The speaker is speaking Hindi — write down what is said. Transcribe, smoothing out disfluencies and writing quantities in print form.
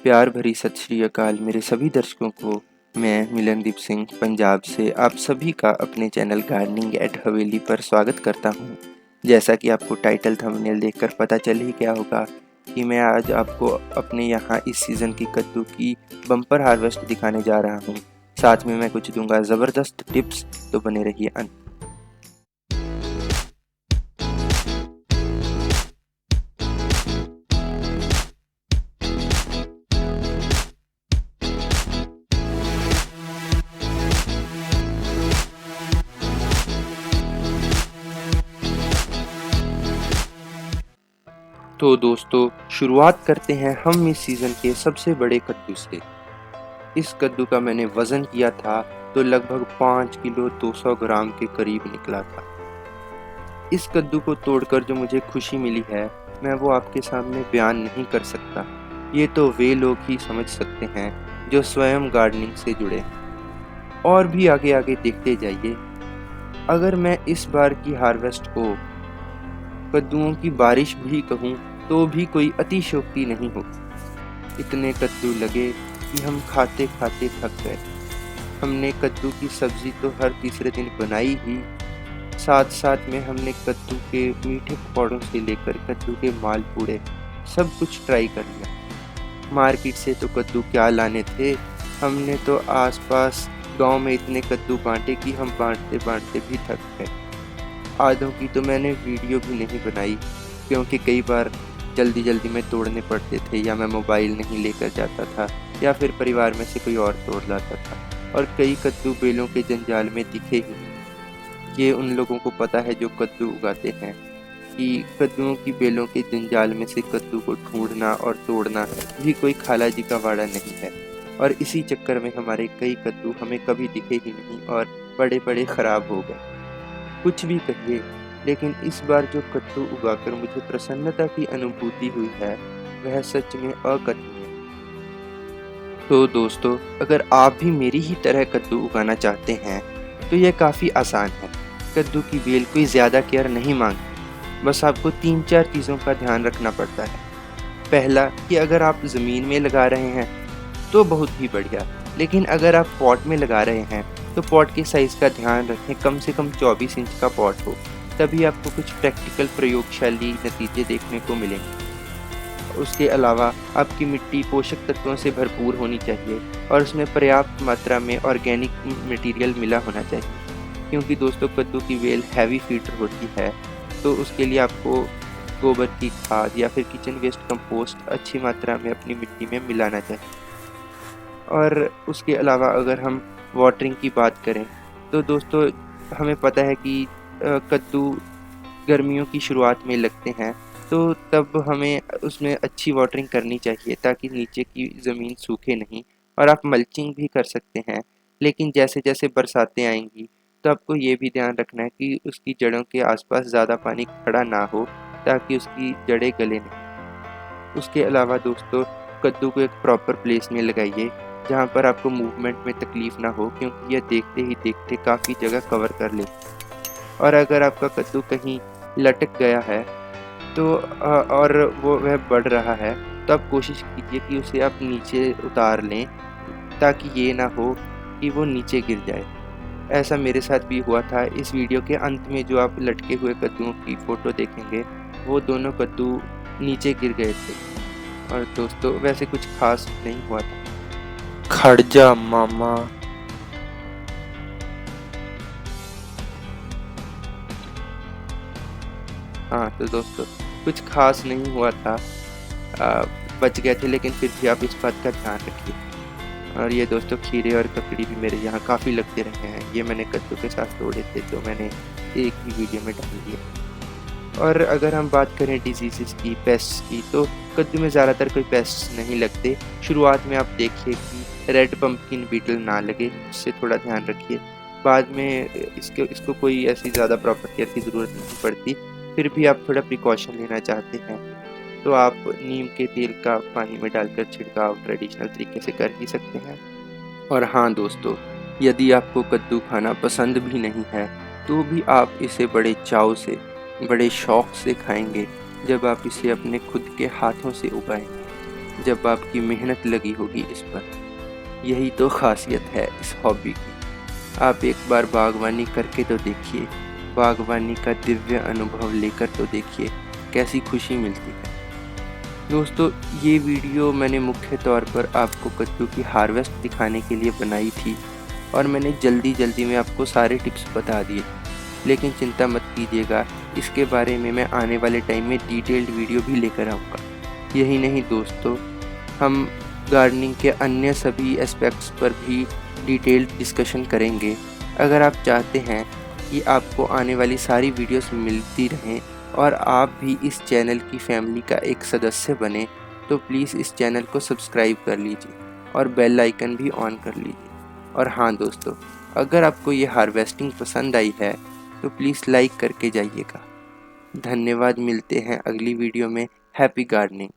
प्यार भरी सत श्री अकाल मेरे सभी दर्शकों को। मैं मिलनदीप सिंह पंजाब से आप सभी का अपने चैनल गार्डनिंग एट हवेली पर स्वागत करता हूं। जैसा कि आपको टाइटल थंबनेल देखकर पता चल ही गया होगा कि मैं आज आपको अपने यहाँ इस सीज़न की कद्दू की बम्पर हार्वेस्ट दिखाने जा रहा हूं। साथ में मैं कुछ दूंगा ज़बरदस्त टिप्स, तो बने रहिए अंत। तो दोस्तों, शुरुआत करते हैं हम इस सीज़न के सबसे बड़े कद्दू से। इस कद्दू का मैंने वज़न किया था तो लगभग 5 किलो 200 ग्राम के करीब निकला था। इस कद्दू को तोड़कर जो मुझे खुशी मिली है, मैं वो आपके सामने बयान नहीं कर सकता। ये तो वे लोग ही समझ सकते हैं जो स्वयं गार्डनिंग से जुड़े हैं। और भी आगे आगे देखते जाइए। अगर मैं इस बार की हार्वेस्ट को कद्दूओं की बारिश भी कहूँ तो भी कोई अतिशयोक्ति नहीं होगी। इतने कद्दू लगे कि हम खाते खाते थक गए। हमने कद्दू की सब्जी तो हर तीसरे दिन बनाई ही, साथ साथ में हमने कद्दू के मीठे पकौड़ों से लेकर कद्दू के मालपूड़े सब कुछ ट्राई कर लिया। मार्केट से तो कद्दू क्या लाने थे, हमने तो आसपास गांव में इतने कद्दू बांटे कि हम बांटते बांटते भी थक गए। आधों की तो मैंने वीडियो भी नहीं बनाई, क्योंकि कई बार जल्दी जल्दी में तोड़ने पड़ते थे, या मैं मोबाइल नहीं लेकर जाता था, या फिर परिवार में से कोई और तोड़ लाता था। और कई कद्दू बेलों के जंजाल में दिखे ही नहीं। ये उन लोगों को पता है जो कद्दू उगाते हैं कि कद्दुओं की बेलों के जंजाल में से कद्दू को ढूंढना और तोड़ना भी कोई खाला जी का वाड़ा नहीं है। और इसी चक्कर में हमारे कई कद्दू हमें कभी दिखे ही नहीं और बड़े बड़े खराब हो गए। कुछ भी कहिए, लेकिन इस बार जो कद्दू उगाकर मुझे प्रसन्नता की अनुभूति हुई है, वह सच में अकथनीय। तो दोस्तों, अगर आप भी मेरी ही तरह कद्दू उगाना चाहते हैं तो यह काफ़ी आसान है। कद्दू की बेल कोई ज़्यादा केयर नहीं मांगती, बस आपको 3-4 चीज़ों का ध्यान रखना पड़ता है। पहला कि अगर आप ज़मीन में लगा रहे हैं तो बहुत ही बढ़िया, लेकिन अगर आप पॉट में लगा रहे हैं तो पॉट के साइज़ का ध्यान रखें, कम से कम 24 इंच का पॉट हो, तभी आपको कुछ प्रैक्टिकल प्रयोगशाली नतीजे देखने को मिलेंगे। उसके अलावा आपकी मिट्टी पोषक तत्वों से भरपूर होनी चाहिए और उसमें पर्याप्त मात्रा में ऑर्गेनिक मटेरियल मिला होना चाहिए, क्योंकि दोस्तों कद्दू की बेल हैवी फीडर होती है, तो उसके लिए आपको गोबर की खाद या फिर किचन वेस्ट कंपोस्ट अच्छी मात्रा में अपनी मिट्टी में मिलाना चाहिए। और उसके अलावा अगर हम वाटरिंग की बात करें तो दोस्तों, हमें पता है कि कद्दू गर्मियों की शुरुआत में लगते हैं, तो तब हमें उसमें अच्छी वाटरिंग करनी चाहिए ताकि नीचे की ज़मीन सूखे नहीं। और आप मल्चिंग भी कर सकते हैं, लेकिन जैसे जैसे बरसातें आएंगी तो आपको ये भी ध्यान रखना है कि उसकी जड़ों के आसपास ज़्यादा पानी खड़ा ना हो, ताकि उसकी जड़ें गले नहीं। उसके अलावा दोस्तों, कद्दू को एक प्रॉपर प्लेस में लगाइए जहाँ पर आपको मूवमेंट में तकलीफ़ ना हो, क्योंकि यह देखते ही देखते काफ़ी जगह कवर कर ले। और अगर आपका कद्दू कहीं लटक गया है तो और वह बढ़ रहा है, तो आप कोशिश कीजिए कि उसे आप नीचे उतार लें, ताकि ये ना हो कि वो नीचे गिर जाए। ऐसा मेरे साथ भी हुआ था। इस वीडियो के अंत में जो आप लटके हुए कद्दूओं की फ़ोटो देखेंगे, वो दोनों कद्दू नीचे गिर गए थे। और दोस्तों, वैसे कुछ खास नहीं हुआ था। खड़ जा मामा। हाँ, तो दोस्तों, कुछ खास नहीं हुआ था। अ, बच गए थे, लेकिन फिर भी आप इस बात का ध्यान रखिए। और ये दोस्तों, खीरे और ककड़ी भी मेरे यहाँ काफ़ी लगते रहे हैं। ये मैंने कद्दू के साथ तोड़े थे, तो मैंने एक ही वीडियो में डाल दिया। और अगर हम बात करें डिजीज़ की, पेस्ट्स की, तो कद्दू में ज़्यादातर कोई पेस्ट्स नहीं लगते। शुरुआत में आप देखिए कि रेड पम्पकिन बीटल ना लगे, इससे थोड़ा ध्यान रखिए। बाद में इसको कोई ऐसी ज़्यादा प्रॉपर केयर की ज़रूरत नहीं पड़ती। फिर भी आप थोड़ा प्रिकॉशन लेना चाहते हैं तो आप नीम के तेल का पानी में डालकर छिड़काव ट्रेडिशनल तरीके से कर ही सकते हैं। और हाँ दोस्तों, यदि आपको कद्दू खाना पसंद भी नहीं है तो भी आप इसे बड़े चाव से, बड़े शौक़ से खाएंगे जब आप इसे अपने खुद के हाथों से उगाएंगे। जब आपकी मेहनत लगी होगी इस पर। यही तो खासियत है इस हॉबी की। आप एक बार बागवानी करके तो देखिए, बागवानी का दिव्य अनुभव लेकर तो देखिए, कैसी खुशी मिलती है। दोस्तों, ये वीडियो मैंने मुख्य तौर पर आपको कद्दू की हार्वेस्ट दिखाने के लिए बनाई थी और मैंने जल्दी में आपको सारे टिप्स बता दिए। लेकिन चिंता मत कीजिएगा, इसके बारे में मैं आने वाले टाइम में डिटेल्ड वीडियो भी लेकर आऊँगा। यही नहीं दोस्तों, हम गार्डनिंग के अन्य सभी एस्पेक्ट्स पर भी डिटेल्ड डिस्कशन करेंगे। अगर आप चाहते हैं कि आपको आने वाली सारी वीडियोस मिलती रहें और आप भी इस चैनल की फैमिली का एक सदस्य बने, तो प्लीज़ इस चैनल को सब्सक्राइब कर लीजिए और बेल आइकन भी ऑन कर लीजिए। और हाँ दोस्तों, अगर आपको ये हार्वेस्टिंग पसंद आई है तो प्लीज़ लाइक करके जाइएगा। धन्यवाद, मिलते हैं अगली वीडियो में। Happy gardening.